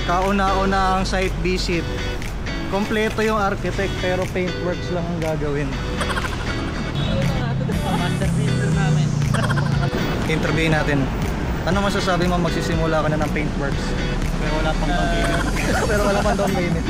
kauna-una ang site visit. Kompleto yung architect pero paintworks lang ang gagawin. Master namin. Interview natin. Ano masasabi mo magsisimula ka na ng paintworks? Pero wala pang down payment. Pero wala pang down payment.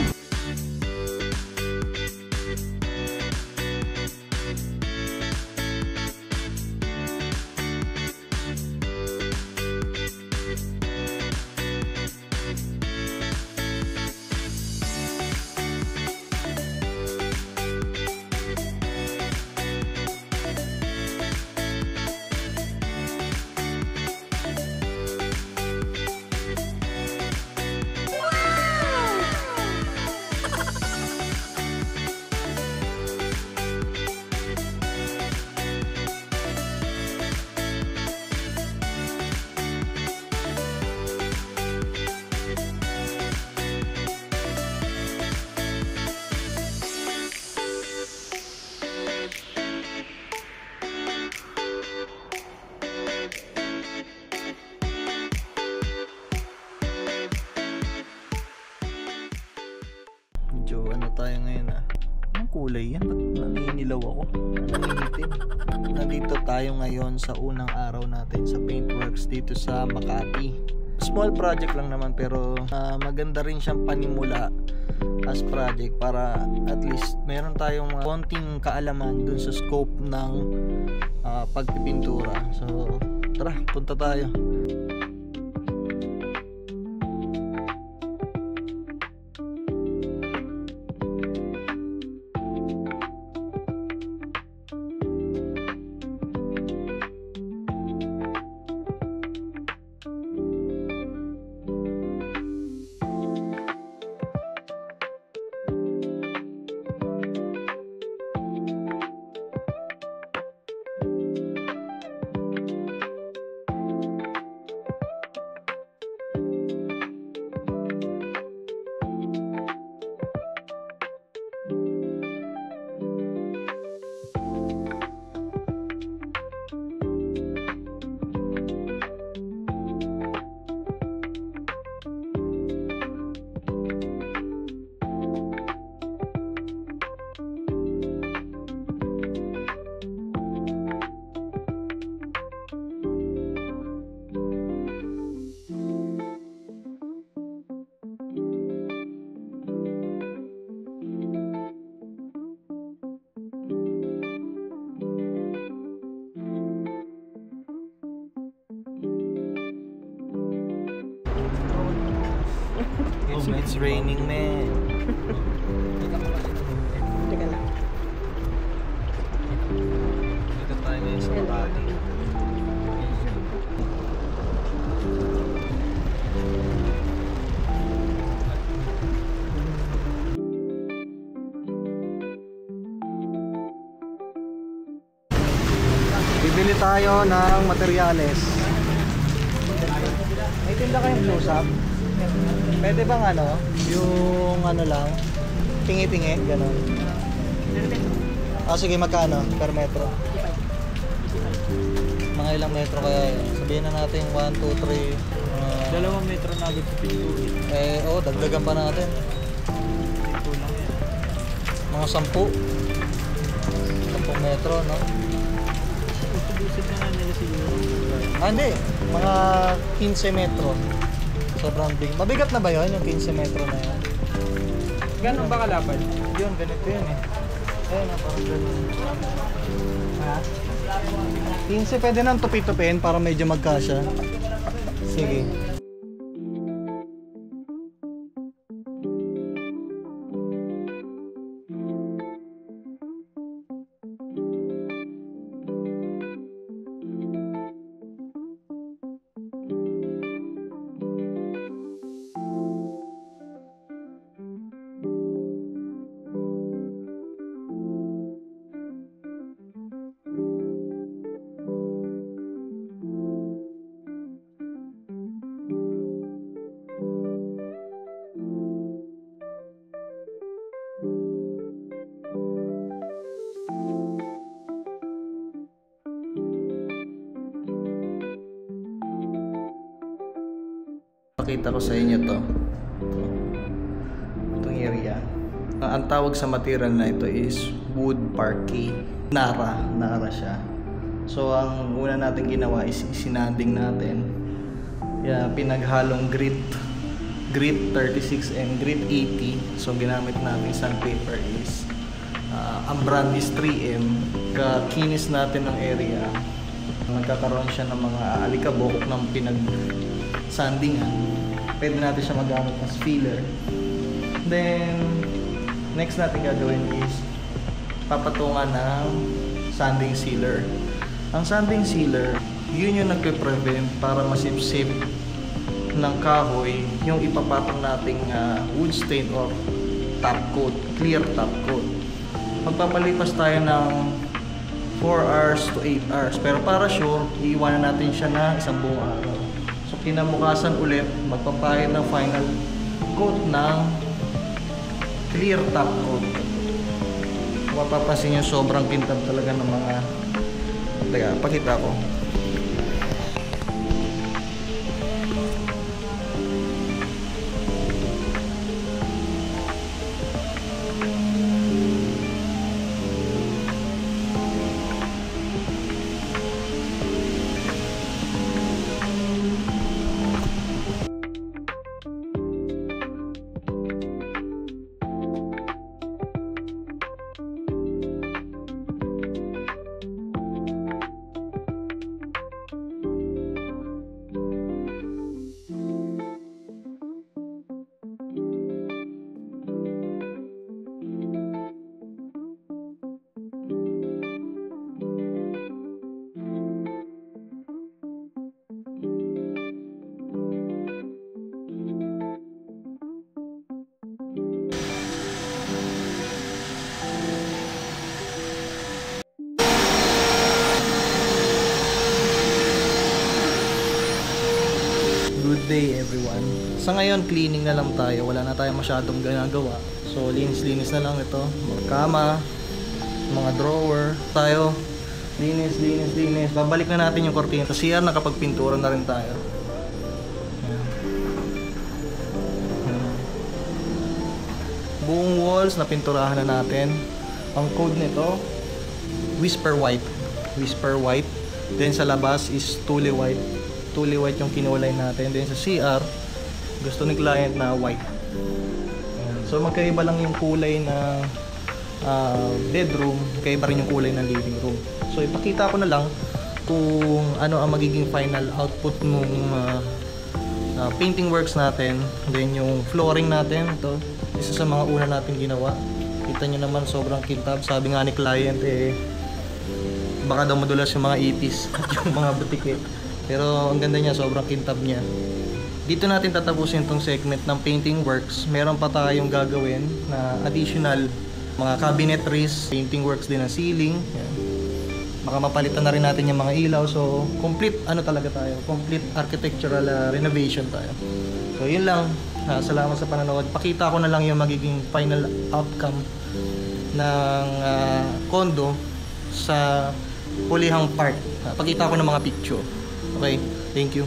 Medyo ano tayo ngayon Anong kulay yan? Ba't naninilaw ako? Naninitin. Nandito tayo ngayon sa unang araw natin sa paintworks dito sa Makati. Small project lang naman pero maganda rin siyang panimula as project para at least meron tayong konting kaalaman dun sa scope ng pagpipintura. So tara, punta tayo. It's raining, man. Teka lang. Dito tayo ngayon sa Makati. Bibili tayo ng materyales. May tinda kayong close-up? Pwede bang yung lang, tingi-tingi, gano'n? Sige, magkano per metro? Mga ilang metro kaya yun? Sabihin na natin 1, 2, 3 2 metro na agad sa pinturin. Dagdagan pa natin. Kulang yan. Mga 10 metro, no? Busog na nga nila siguro. Hindi, mga 15 metro. Sobrang big. Mabigat na ba yun, yung 15 metro na yun? Ganun ba kalapad? Yun, ganito yun Ayun, parang ganun. 15, pwede nang tupi-tupin para medyo magkasya. Sige. Pakita ko sa inyo to. Ang tawag sa material na ito is wood parquet. Nara siya. So ang una natin ginawa is sinanding natin. Yeah, pinaghalong grit 36 and grit 80. So ginamit natin sandpaper is ang brand is 3M. Kakinis natin ng area, magkakaroon siya ng mga alikabok ng pinag-sandingan. Pwede natin siya magamit as filler. Then next natin gagawin is papatungan ng sanding sealer. Ang sanding sealer, yun yung nagpe-prevent para masip-sip ng kahoy yung ipapatong nating wood stain or top coat, clear top coat. Magpapalipas tayo ng 4 hours to 8 hours. Pero para sure, iiwanan natin siya na isang buong araw. So kinabukasan ulit, magpapahid ng final coat ng clear top coat. Mapapansin nyo, sobrang kintab talaga ng mga... Teka, pakita ko. Good day everyone. Sa ngayon, cleaning na lang tayo. Wala na tayong masyadong ginagawa. So, linis-linis na lang ito. Mga kama, mga drawer. Tayo, linis. Babalik na natin yung kortina. Sa CR, nakapagpintura na rin tayo. Buong walls, napinturahan na natin. Ang code nito, Whisper White. Then sa labas is Tule White. Tule white yung kinulay natin. Then sa CR, gusto ni client na white. So magkaiba lang yung kulay na bedroom, magkaiba rin yung kulay ng living room. So ipakita ko na lang kung ano ang magiging final output ng painting works natin. Then yung flooring natin, ito isa sa mga una natin ginawa. Kita nyo naman, sobrang kintab. Sabi nga ni client, baka daw madulas yung mga ipis at yung mga butike. Pero ang ganda niya, sobrang kintab niya. Dito natin tatapusin itong segment ng painting works. Meron pa tayong gagawin na additional mga cabinetries, painting works din ng ceiling. Yan. Baka mapalitan na rin natin yung mga ilaw. So complete ano talaga tayo, complete architectural renovation tayo. So yun lang. Salamat sa panonood. Pakita ko na lang yung magiging final outcome ng condo sa hulihang part. Pakita ko ng mga picture. Okay, thank you.